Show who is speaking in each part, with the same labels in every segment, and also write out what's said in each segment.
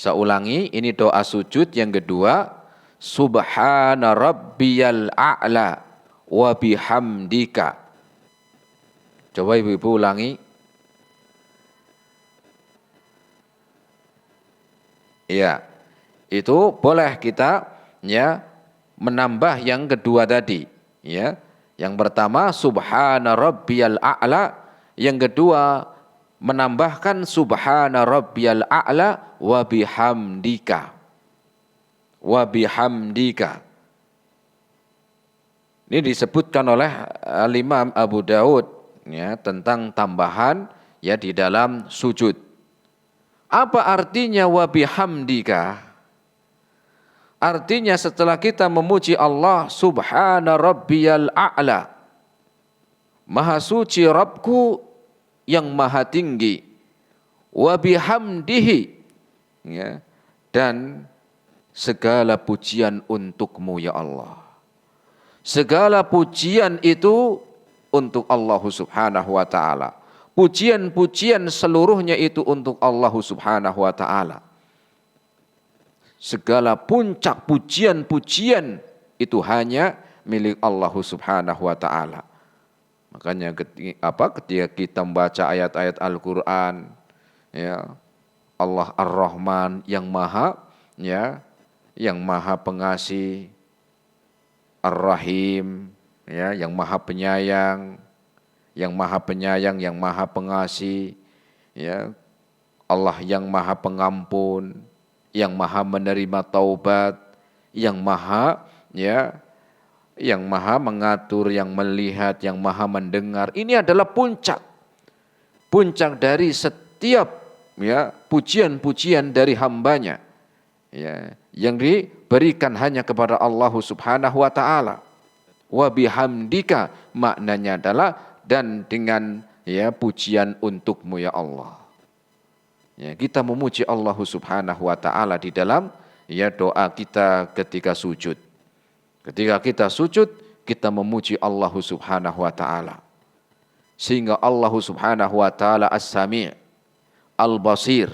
Speaker 1: Saya ulangi, ini doa sujud yang kedua. Subhana rabbiyal a'la wa bihamdika. Coba ibu-ibu ulangi. Ya, itu boleh kita ya menambah yang kedua tadi. Ya, yang pertama subhana rabbiyal a'la, yang kedua menambahkan subhana rabbiyal a'la wa bihamdika. Wa bihamdika. Ini disebutkan oleh Imam Abu Daud ya tentang tambahan ya di dalam sujud. Apa artinya wa bihamdika? Artinya setelah kita memuji Allah, subhana rabbiyal a'la, maha suci Rabbku yang maha tinggi, wa bihamdihi, ya, dan segala pujian untukmu ya Allah. Segala pujian itu untuk Allah subhanahu wa ta'ala. Pujian-pujian seluruhnya itu untuk Allah subhanahu wa ta'ala. Segala puncak pujian-pujian itu hanya milik Allah subhanahu wa ta'ala. Makanya ketika kita membaca ayat-ayat Al-Quran, ya, Allah Ar-Rahman yang maha, ya, yang maha pengasih, Ar-Rahim, ya, yang maha penyayang, yang maha pengasih, ya, Allah yang maha pengampun, yang maha menerima taubat, yang maha, ya, yang maha mengatur, yang melihat, yang maha mendengar. Ini adalah puncak dari setiap, ya, pujian-pujian dari hambanya, ya, yang diberikan hanya kepada Allah subhanahu wa ta'ala. Wa bihamdika maknanya adalah dan dengan, ya, pujian untukmu ya Allah. Ya, kita memuji Allah subhanahu wa ta'ala di dalam, ya, doa kita ketika sujud. Ketika kita sujud, kita memuji Allah subhanahu wa ta'ala. Sehingga Allah subhanahu wa ta'ala as-sami' al-basir.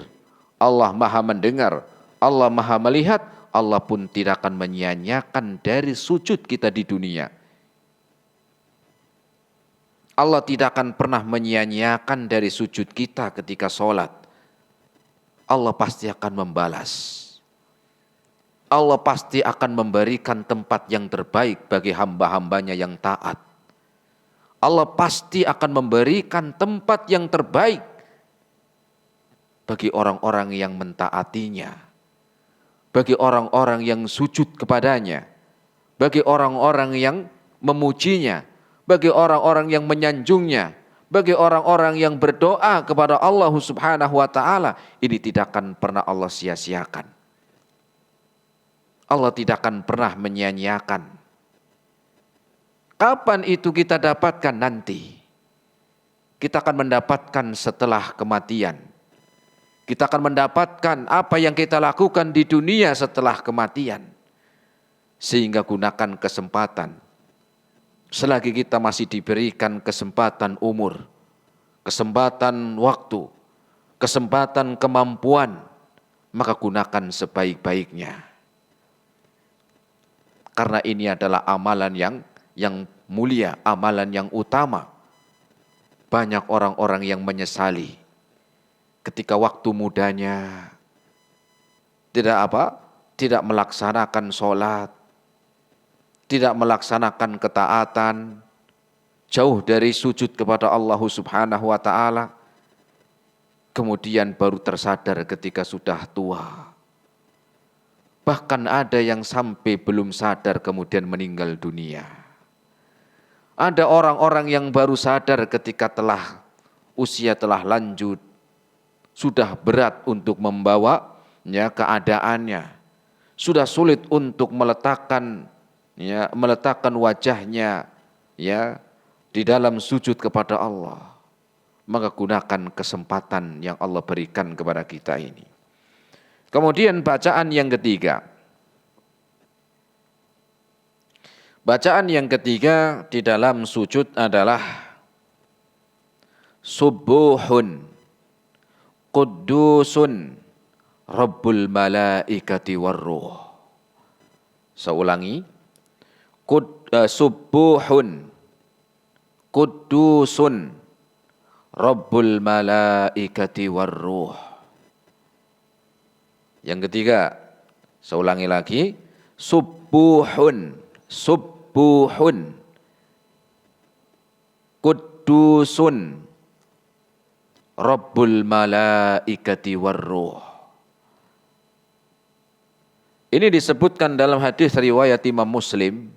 Speaker 1: Allah maha mendengar, Allah maha melihat, Allah pun tidak akan menyia-nyiakan dari sujud kita di dunia. Allah tidak akan pernah menyia-nyiakan dari sujud kita ketika sholat. Allah pasti akan membalas. Allah pasti akan memberikan tempat yang terbaik bagi hamba-hambanya yang taat. Allah pasti akan memberikan tempat yang terbaik bagi orang-orang yang mentaatinya, bagi orang-orang yang sujud kepadanya, bagi orang-orang yang memujinya, bagi orang-orang yang menyanjungnya, bagi orang-orang yang berdoa kepada Allah subhanahu wa ta'ala. Ini tidak akan pernah Allah sia-siakan. Allah tidak akan pernah menyia-nyiakan. Kapan itu kita dapatkan? Nanti. Kita akan mendapatkan setelah kematian. Kita akan mendapatkan apa yang kita lakukan di dunia setelah kematian. Sehingga gunakan kesempatan. Selagi kita masih diberikan kesempatan umur, kesempatan waktu, kesempatan kemampuan, maka gunakan sebaik-baiknya. Karena ini adalah amalan yang mulia, amalan yang utama. Banyak orang-orang yang menyesali ketika waktu mudanya tidak melaksanakan sholat, tidak melaksanakan ketaatan, jauh dari sujud kepada Allah subhanahu wa ta'ala, kemudian baru tersadar ketika sudah tua. Bahkan ada yang sampai belum sadar kemudian meninggal dunia. Ada orang-orang yang baru sadar ketika usia telah lanjut, sudah berat untuk membawa, ya, keadaannya, sudah sulit untuk meletakkan wajahnya, ya, di dalam sujud kepada Allah. Maka gunakan kesempatan yang Allah berikan kepada kita ini. Kemudian bacaan yang ketiga. Bacaan yang ketiga di dalam sujud adalah Subuhun Quddusun Rabbul malaikati warruh. Saya ulangi. Subuhun Qudusun Rabbul malaikati warruh. Yang ketiga, saya ulangi lagi. Subuhun Qudusun Rabbul malaikati warruh. Ini disebutkan dalam hadis riwayat Imam Muslim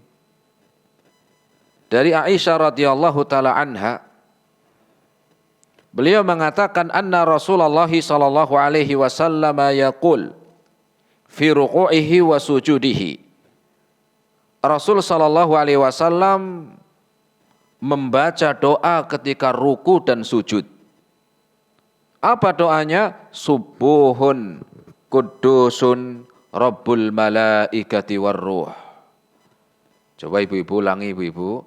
Speaker 1: dari Aisyah radhiyallahu taala anha. Beliau mengatakan anna Rasulullah sallallahu alaihi wasallam yaqul fi ruku'ihi wa sujudihi. Rasul sallallahu alaihi wasallam membaca doa ketika ruku dan sujud. Apa doanya? Subuhun Qudusun Rabbul malaikati warruh. Coba ibu-ibu ulangi ibu-ibu.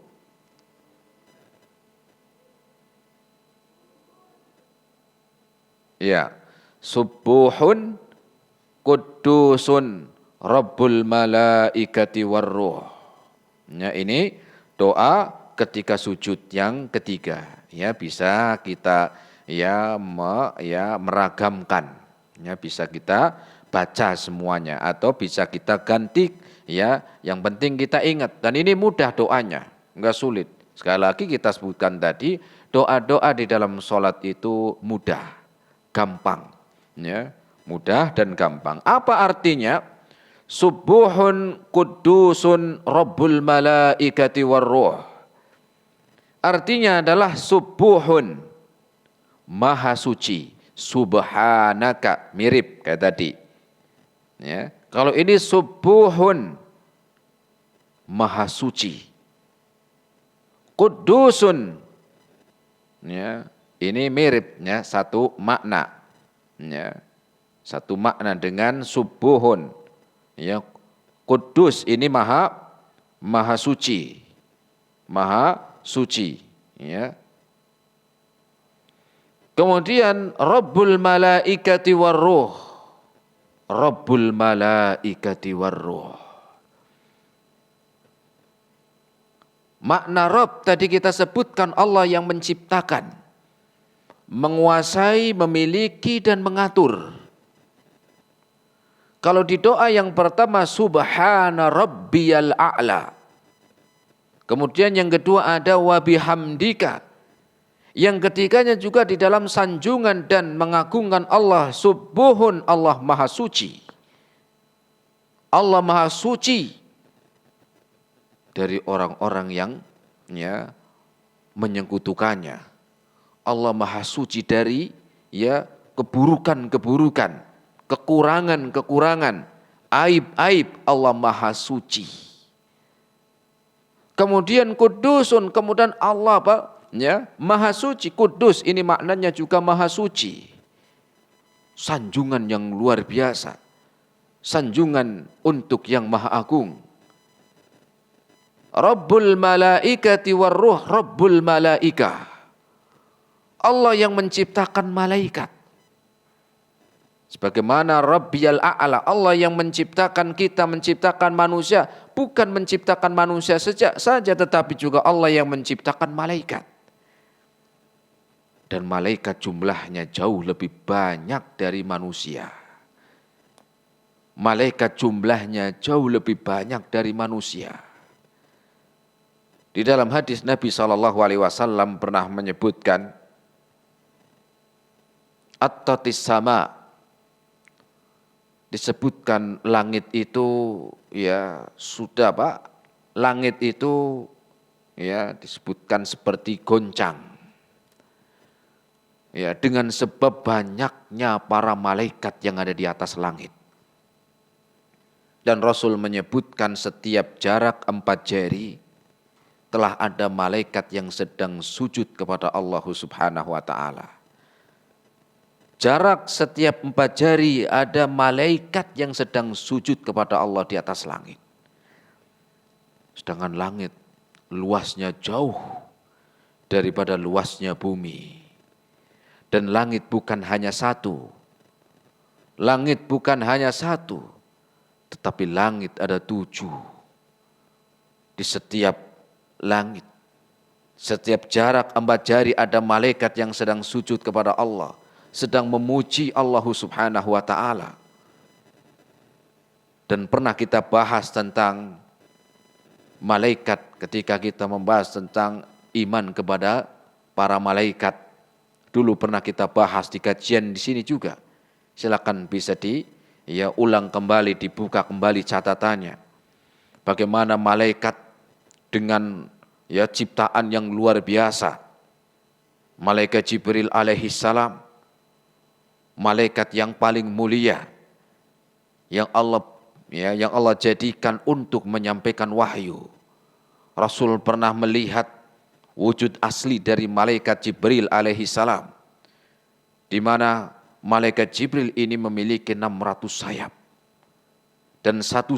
Speaker 1: Ya, Subuhun Qudusun Rabbul malaikati warruh. Ya, ini doa ketika sujud yang ketiga. Ya, bisa kita meragamkan. Ya, bisa kita baca semuanya atau bisa kita ganti, ya. Yang penting kita ingat, dan ini mudah doanya, enggak sulit. Sekali lagi kita sebutkan tadi, doa-doa di dalam sholat itu mudah, gampang, ya, mudah dan gampang. Apa artinya? Subuhun Qudusun Rabbul malaikati warruh. Artinya adalah subuhun, maha suci, subhanaka, mirip kayak tadi. Ya, kalau ini subuhun, maha suci. Qudusun, ya, ini mirip, ya, satu makna, ya, satu makna dengan subuhun. Ya, Kudus ini maha suci, ya. Kemudian Rabbul malaikati warruh, Rabbul malaikati warruh. Makna Rabb tadi kita sebutkan Allah yang menciptakan, menguasai, memiliki dan mengatur. Kalau di doa yang pertama subhana rabbiyal a'la. Kemudian yang kedua ada wa bihamdika. Yang ketiganya juga di dalam sanjungan dan mengagungkan Allah, subuhun, Allah maha suci. Allah maha suci dari orang-orang yang, ya, menyekutukannya. Allah maha suci dari, ya, keburukan-keburukan, kekurangan-kekurangan, aib-aib. Allah maha suci. Kemudian Kudusun, kemudian Allah apa? Ya, maha suci. Kudus ini maknanya juga maha suci. Sanjungan yang luar biasa. Sanjungan untuk yang maha agung. Rabbul malaikati warruh, Rabbul malaikah. Allah yang menciptakan malaikat. Sebagaimana Rabbiyal a'la, Allah yang menciptakan kita, menciptakan manusia, bukan menciptakan manusia saja, tetapi juga Allah yang menciptakan malaikat. Dan malaikat jumlahnya jauh lebih banyak dari manusia. Malaikat jumlahnya jauh lebih banyak dari manusia. Di dalam hadis Nabi SAW pernah menyebutkan, at-tatis sama, disebutkan langit itu, ya, sudah Pak, langit itu, ya, disebutkan seperti goncang. Ya, dengan sebab banyaknya para malaikat yang ada di atas langit. Dan Rasul menyebutkan setiap jarak 4 jari telah ada malaikat yang sedang sujud kepada Allah Subhanahu wa taala. Jarak setiap 4 jari ada malaikat yang sedang sujud kepada Allah di atas langit. Sedangkan langit luasnya jauh daripada luasnya bumi. Dan langit bukan hanya satu. Langit bukan hanya satu, tetapi langit ada 7. Di setiap langit, setiap jarak 4 jari ada malaikat yang sedang sujud kepada Allah, sedang memuji Allah Subhanahu wa ta'ala. Dan pernah kita bahas tentang malaikat ketika kita membahas tentang iman kepada para malaikat. Dulu pernah kita bahas di kajian di sini juga. Silakan bisa ulang kembali, dibuka kembali catatannya. Bagaimana malaikat dengan ciptaan yang luar biasa. Malaikat Jibril alaihi salam, malaikat yang paling mulia, yang Allah jadikan untuk menyampaikan wahyu. Rasul pernah melihat wujud asli dari malaikat Jibril alaihi salam, di mana malaikat Jibril ini memiliki 600 sayap. Dan satu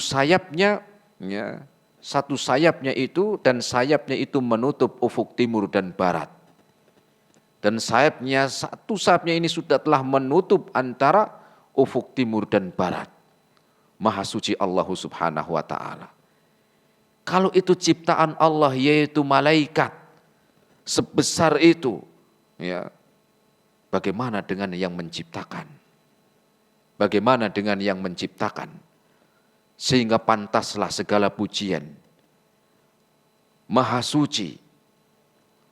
Speaker 1: sayapnya itu menutup ufuk timur dan barat. Dan satu sayapnya ini sudah telah menutup antara ufuk timur dan barat. Maha suci Allah Subhanahu wa ta'ala. Kalau itu ciptaan Allah, yaitu malaikat sebesar itu, bagaimana dengan yang menciptakan? Bagaimana dengan yang menciptakan? Sehingga pantaslah segala pujian. Maha suci,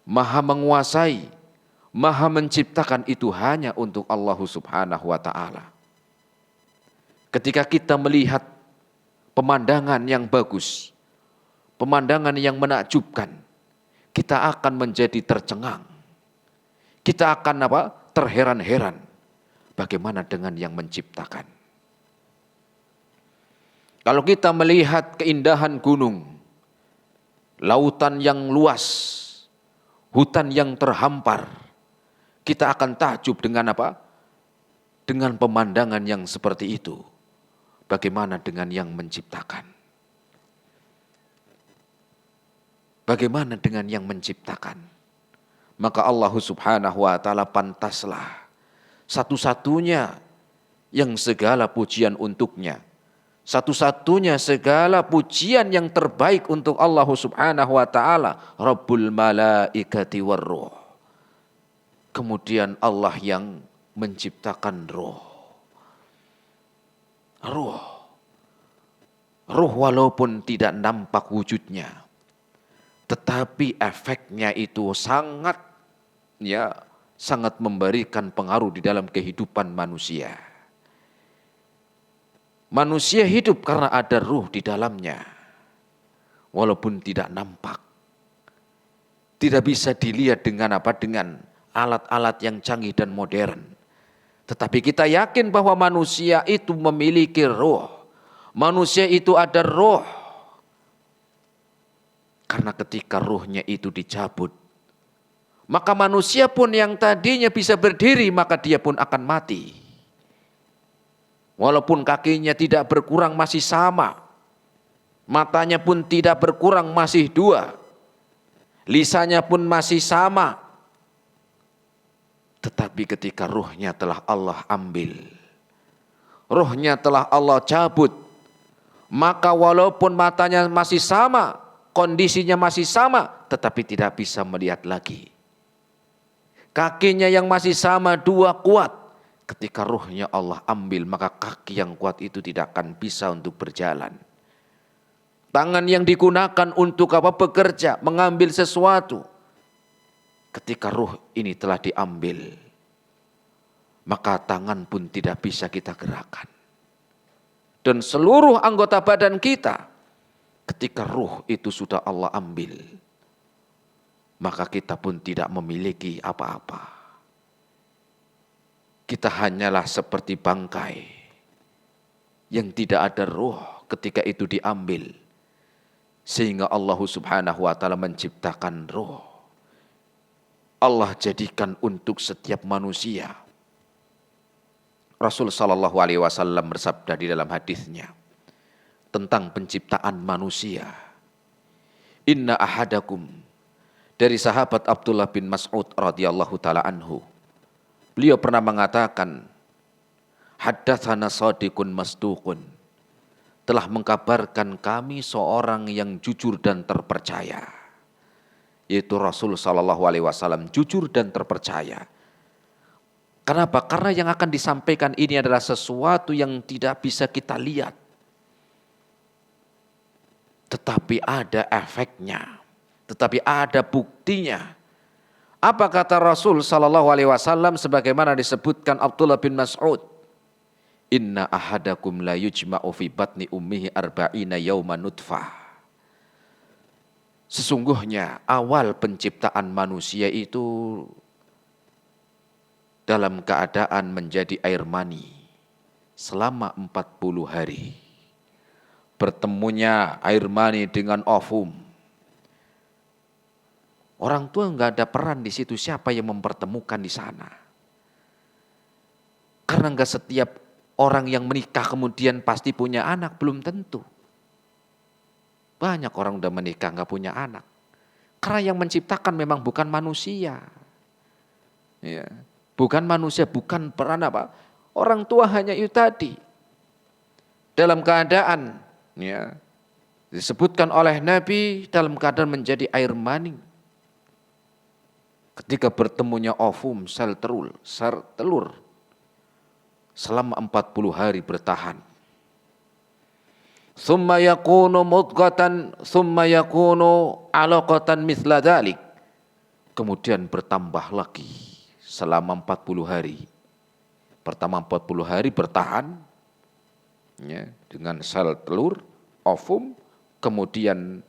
Speaker 1: maha menguasai, maha menciptakan itu hanya untuk Allah Subhanahu wa ta'ala. Ketika kita melihat pemandangan yang bagus, pemandangan yang menakjubkan, kita akan menjadi tercengang. Kita akan terheran-heran. Bagaimana dengan yang menciptakan? Kalau kita melihat keindahan gunung, lautan yang luas, hutan yang terhampar, kita akan takjub dengan dengan pemandangan yang seperti itu. Bagaimana dengan yang menciptakan? Bagaimana dengan yang menciptakan? Maka Allah Subhanahu wa ta'ala pantaslah satu-satunya yang segala pujian untuknya. Satu-satunya segala pujian yang terbaik untuk Allah Subhanahu wa ta'ala. Rabbul malaikati warruh. Kemudian Allah yang menciptakan roh. Ruh walaupun tidak nampak wujudnya, tetapi efeknya itu sangat memberikan pengaruh di dalam kehidupan manusia. Manusia hidup karena ada ruh di dalamnya, walaupun tidak nampak. Tidak bisa dilihat dengan alat-alat yang canggih dan modern. Tetapi kita yakin bahwa manusia itu memiliki roh. Manusia itu ada roh. Karena ketika rohnya itu dicabut, maka manusia pun yang tadinya bisa berdiri, maka dia pun akan mati. Walaupun kakinya tidak berkurang masih sama, matanya pun tidak berkurang masih 2, lisannya pun masih sama. Tetapi ketika ruhnya telah Allah ambil, ruhnya telah Allah cabut, maka walaupun matanya masih sama, kondisinya masih sama, tetapi tidak bisa melihat lagi. Kakinya yang masih sama 2 kuat, ketika ruhnya Allah ambil, maka kaki yang kuat itu tidak akan bisa untuk berjalan. Tangan yang digunakan untuk bekerja, mengambil sesuatu, ketika ruh ini telah diambil, maka tangan pun tidak bisa kita gerakkan. Dan seluruh anggota badan kita, ketika ruh itu sudah Allah ambil, maka kita pun tidak memiliki apa-apa. Kita hanyalah seperti bangkai yang tidak ada ruh ketika itu diambil. Sehingga Allah Subhanahu wa ta'ala menciptakan ruh. Allah jadikan untuk setiap manusia. Rasul sallallahu alaihi wasallam bersabda di dalam hadisnya tentang penciptaan manusia. Inna ahadakum, dari sahabat Abdullah bin Mas'ud radhiyallahu taala anhu. Beliau pernah mengatakan, haddatsana shadiqun masduqun, telah mengkabarkan kami seorang yang jujur dan terpercaya, yaitu Rasul sallallahu alaihi wasallam, jujur dan terpercaya. Kenapa? Karena yang akan disampaikan ini adalah sesuatu yang tidak bisa kita lihat, tetapi ada efeknya, tetapi ada buktinya. Apa kata Rasul sallallahu alaihi wasallam sebagaimana disebutkan Abdullah bin Mas'ud? Inna ahadakum la yujma'u fi batni ummihi arba'ina yawman nutfah. Sesungguhnya awal penciptaan manusia itu dalam keadaan menjadi air mani selama 40 hari. Bertemunya air mani dengan ovum. Orang tua enggak ada peran di situ, siapa yang mempertemukan di sana? Karena enggak setiap orang yang menikah kemudian pasti punya anak, belum tentu. Banyak orang udah menikah enggak punya anak. Karena yang menciptakan memang bukan manusia. Ya. Bukan manusia, bukan peran apa. Orang tua hanya itu tadi. Dalam keadaan, ya, disebutkan oleh Nabi dalam keadaan menjadi air mani. Ketika bertemunya ovum, sel telur, selama 40 hari bertahan. Tsumma yakunu mudghatan, tsumma yakunu 'alaqatan mithla dzalik. Kemudian bertambah lagi selama 40 hari. Pertama 40 hari bertahan, ya, dengan sel telur, ovum, kemudian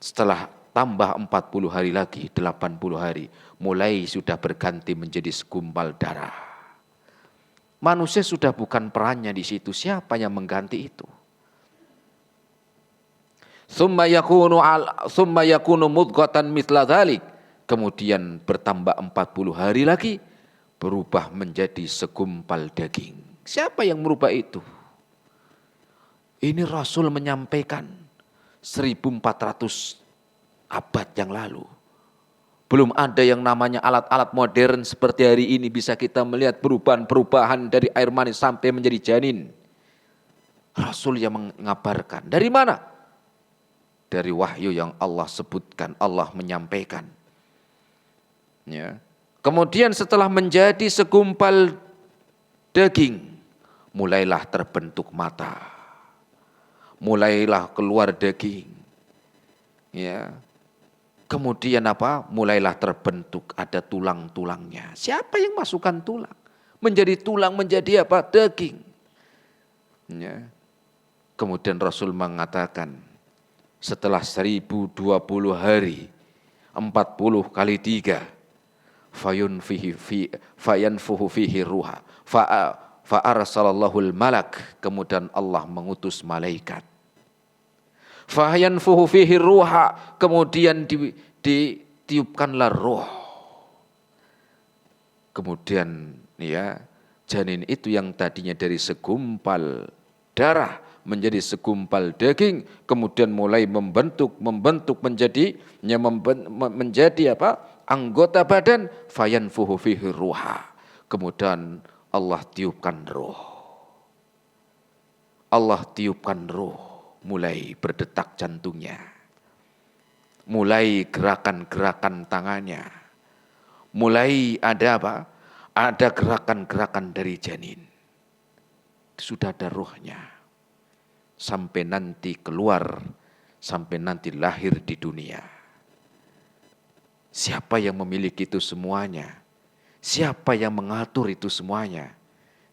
Speaker 1: setelah tambah 40 hari lagi, 80 hari, mulai sudah berganti menjadi segumpal darah. Manusia sudah bukan perannya di situ, siapa yang mengganti itu? Tsumma yakunu mudghatan mithla dzalik. Kemudian bertambah 40 hari lagi, berubah menjadi segumpal daging. Siapa yang merubah itu? Ini Rasul menyampaikan 1400 abad yang lalu. Belum ada yang namanya alat-alat modern seperti hari ini bisa kita melihat perubahan-perubahan dari air mani sampai menjadi janin. Rasul yang mengabarkan. Dari mana? Dari wahyu yang Allah sebutkan, Allah menyampaikan. Ya. Kemudian setelah menjadi segumpal daging, mulailah terbentuk mata, mulailah keluar daging. Ya. Kemudian apa? Mulailah terbentuk ada tulang-tulangnya. Siapa yang masukkan tulang? Menjadi tulang, menjadi apa? Daging. Ya. Kemudian Rasul mengatakan, setelah 1020 hari, 40 kali 3, fayanfuhu fihi ruha fa arsalallahul malak, kemudian Allah mengutus malaikat. Fayanfuhu fihi ruha, kemudian ditiupkanlah roh. Kemudian ya, janin itu yang tadinya dari segumpal darah menjadi segumpal daging, kemudian mulai membentuk menjadi apa? Anggota badan, fayanfuhu fihi ruha. Kemudian Allah tiupkan roh. Allah tiupkan roh, mulai berdetak jantungnya. Mulai gerakan-gerakan tangannya. Mulai ada apa? Ada gerakan-gerakan dari janin. Sudah ada rohnya. Sampai nanti keluar, sampai nanti lahir di dunia. Siapa yang memiliki itu semuanya? Siapa yang mengatur itu semuanya?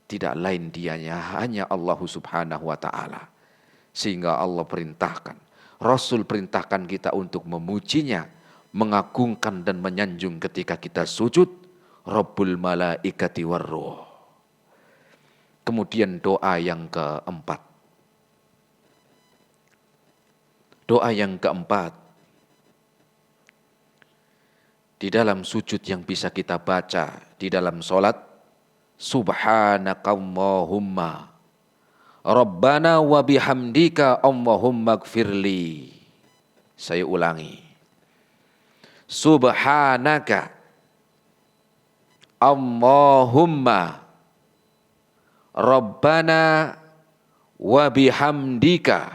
Speaker 1: Tidak lain dianya, hanya Allah subhanahu wa ta'ala. Sehingga Allah perintahkan, Rasul perintahkan kita untuk memujinya, mengagungkan dan menyanjung ketika kita sujud, Rabbul malaikati warruh. Kemudian doa yang keempat. Doa yang keempat. Di dalam sujud yang bisa kita baca di dalam solat, Subhanakallahumma Rabbana wa bihamdika Allahumma gfirli. Saya ulangi. Subhanaka Allahumma Rabbana wa bihamdika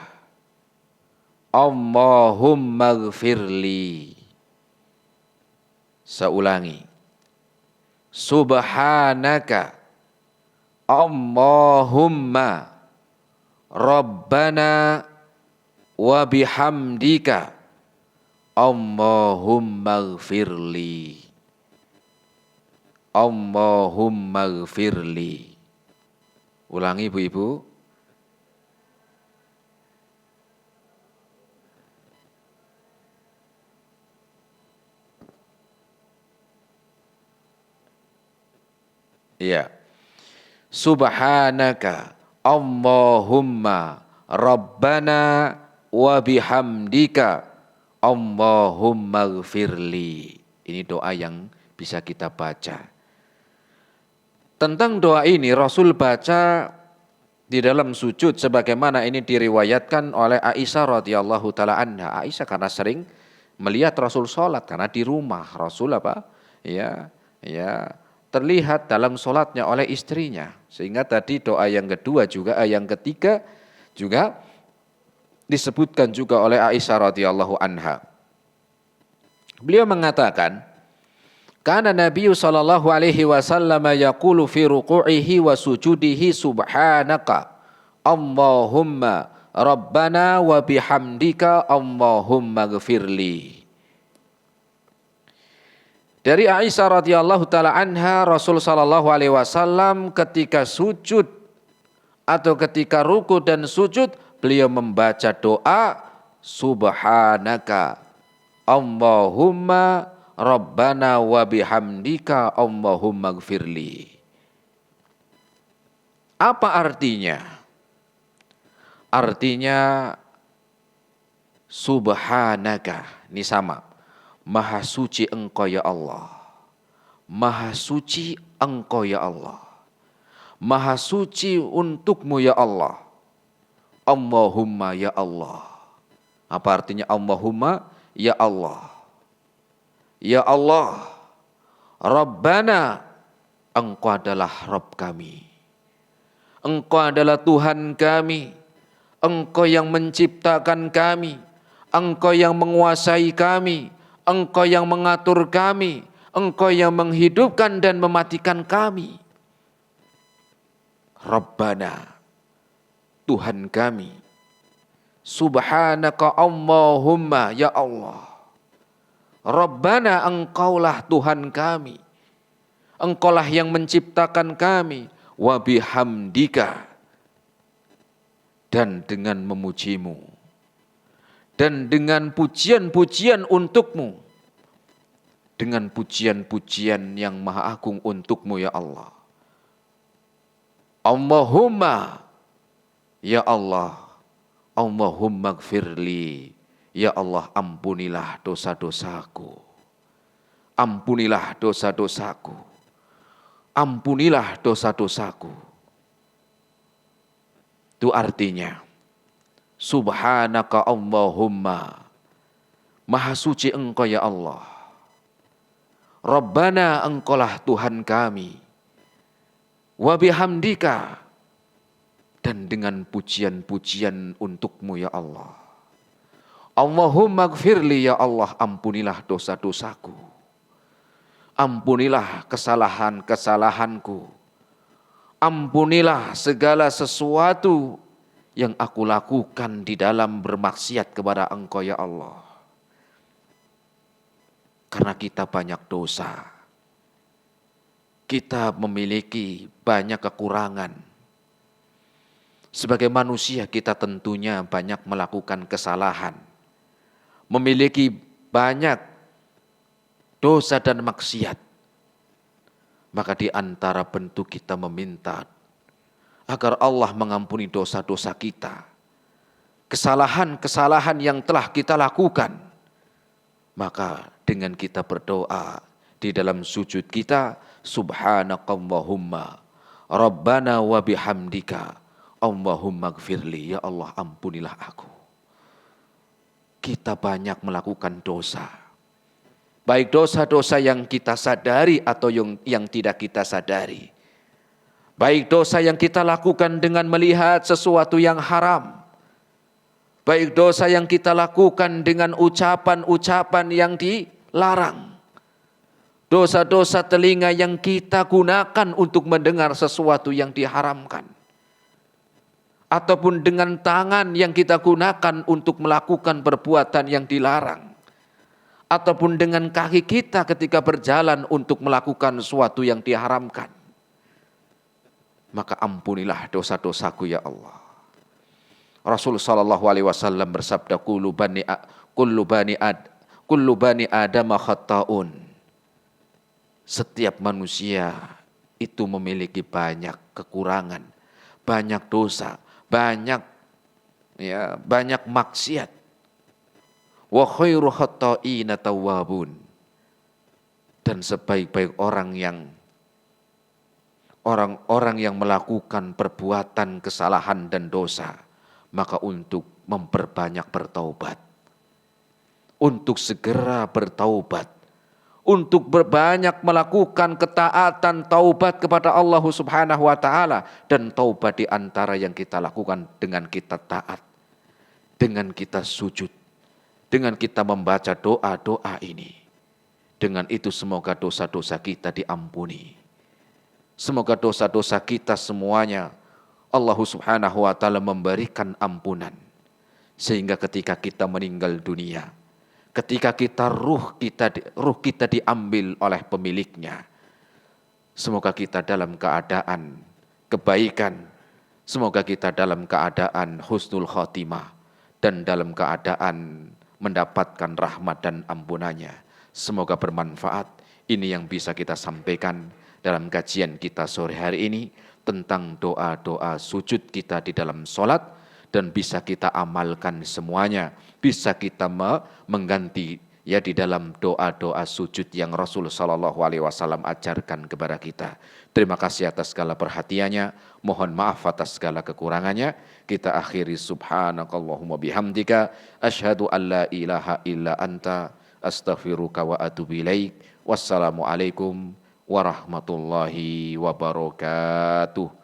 Speaker 1: Allahumma gfirli. Saya ulangi. Subhanaka Allahumma Rabbana wa bihamdika Allahumma gfirli. Allahumma gfirli. Ulangi ibu-ibu. Ya. Subhanaka Allahumma Rabbana wa bihamdika Allahumma gfirli. Ini doa yang bisa kita baca. Tentang doa ini Rasul baca di dalam sujud sebagaimana ini diriwayatkan oleh Aisyah radhiyallahu taala anha. Aisyah karena sering melihat Rasul sholat karena di rumah Rasul terlihat dalam sholatnya oleh istrinya. Sehingga tadi doa yang kedua juga, yang ketiga juga disebutkan juga oleh Aisyah radhiyallahu anha. Beliau mengatakan, kana Nabi sallallahu alaihi wasallam yaqulu fi ruku'ihi wa sujudihi subhanaka Allahumma Rabbana wa bihamdika Allahumma gfirli. Dari Aisyah radhiyallahu taala anha, Rasul sallallahu alaihi wasallam ketika sujud atau ketika ruku dan sujud, beliau membaca doa subhanaka Allahumma Rabbana wa bihamdika Allahumma gfirli. Apa artinya? Artinya subhanaka, ini sama. Maha suci engkau ya Allah. Maha suci engkau ya Allah. Maha suci untukmu ya Allah. Allahumma ya Allah. Apa artinya Allahumma ya Allah? Ya Allah, Rabbana, engkau adalah Rabb kami. Engkau adalah Tuhan kami. Engkau yang menciptakan kami. Engkau yang menguasai kami. Engkau yang mengatur kami, Engkau yang menghidupkan dan mematikan kami. Rabbana, Tuhan kami. Subhanaka Allahumma ya Allah. Rabbana, engkaulah Tuhan kami. Engkaulah yang menciptakan kami. Wa bihamdika, dan dengan memujimu. Dan dengan pujian-pujian untukmu. Dengan pujian-pujian yang maha agung untukmu ya Allah. Allahumma ya Allah. Allahumma gfirli. Ya Allah, ampunilah dosa-dosaku. Ampunilah dosa-dosaku. Ampunilah dosa-dosaku. Itu artinya subhanaka Allahumma, maha suci engkau ya Allah. Rabbana, engkaulah Tuhan kami. Wa bihamdika, dan dengan pujian-pujian untukmu ya Allah. Allahumma gfirli ya Allah, ampunilah dosa-dosaku. Ampunilah kesalahan-kesalahanku. Ampunilah segala sesuatu yang aku lakukan di dalam bermaksiat kepada engkau ya Allah. Karena kita banyak dosa. Kita memiliki banyak kekurangan. Sebagai manusia kita tentunya banyak melakukan kesalahan. Memiliki banyak dosa dan maksiat. Maka di antara bentuk kita meminta agar Allah mengampuni dosa-dosa kita, kesalahan-kesalahan yang telah kita lakukan, maka dengan kita berdoa di dalam sujud kita, subhanakallahumma rabbana wa bihamdika Allahumma gfirli, ya Allah ampunilah aku. Kita banyak melakukan dosa, baik dosa-dosa yang kita sadari atau yang tidak kita sadari. Baik dosa yang kita lakukan dengan melihat sesuatu yang haram, baik dosa yang kita lakukan dengan ucapan-ucapan yang dilarang, dosa-dosa telinga yang kita gunakan untuk mendengar sesuatu yang diharamkan, ataupun dengan tangan yang kita gunakan untuk melakukan perbuatan yang dilarang, ataupun dengan kaki kita ketika berjalan untuk melakukan sesuatu yang diharamkan. Maka ampunilah dosa-dosaku ya Allah. Rasul sallallahu alaihi wasallam bersabda, kullu bani Adam khata'un. Setiap manusia itu memiliki banyak kekurangan, banyak dosa, banyak maksiat. Wa khairu khata'ina tawwabun. Dan sebaik-baik orang yang melakukan perbuatan kesalahan dan dosa, maka untuk memperbanyak bertaubat, untuk segera bertaubat, untuk berbanyak melakukan ketaatan taubat kepada Allah Subhanahu wa taala, dan taubat di antara yang kita lakukan dengan kita taat, dengan kita sujud, dengan kita membaca doa-doa ini. Dengan itu semoga dosa-dosa kita diampuni. Semoga dosa-dosa kita semuanya Allah Subhanahu wa taala memberikan ampunan. Sehingga ketika kita meninggal dunia, ketika ruh kita diambil oleh pemiliknya, semoga kita dalam keadaan kebaikan, semoga kita dalam keadaan husnul khotimah, dan dalam keadaan mendapatkan rahmat dan ampunannya. Semoga bermanfaat. Ini yang bisa kita sampaikan dalam kajian kita sore hari ini tentang doa-doa sujud kita di dalam sholat, dan bisa kita amalkan semuanya, bisa kita mengganti di dalam doa-doa sujud yang Rasul sallallahu alaihi wasallam ajarkan kepada kita. Terima kasih atas segala perhatiannya, mohon maaf atas segala kekurangannya. Kita akhiri subhanakallahumma bihamdika asyhadu an la ilaha illa anta astaghfiruka wa atubu ilaik. Wassalamualaikum warahmatullahi wabarakatuh.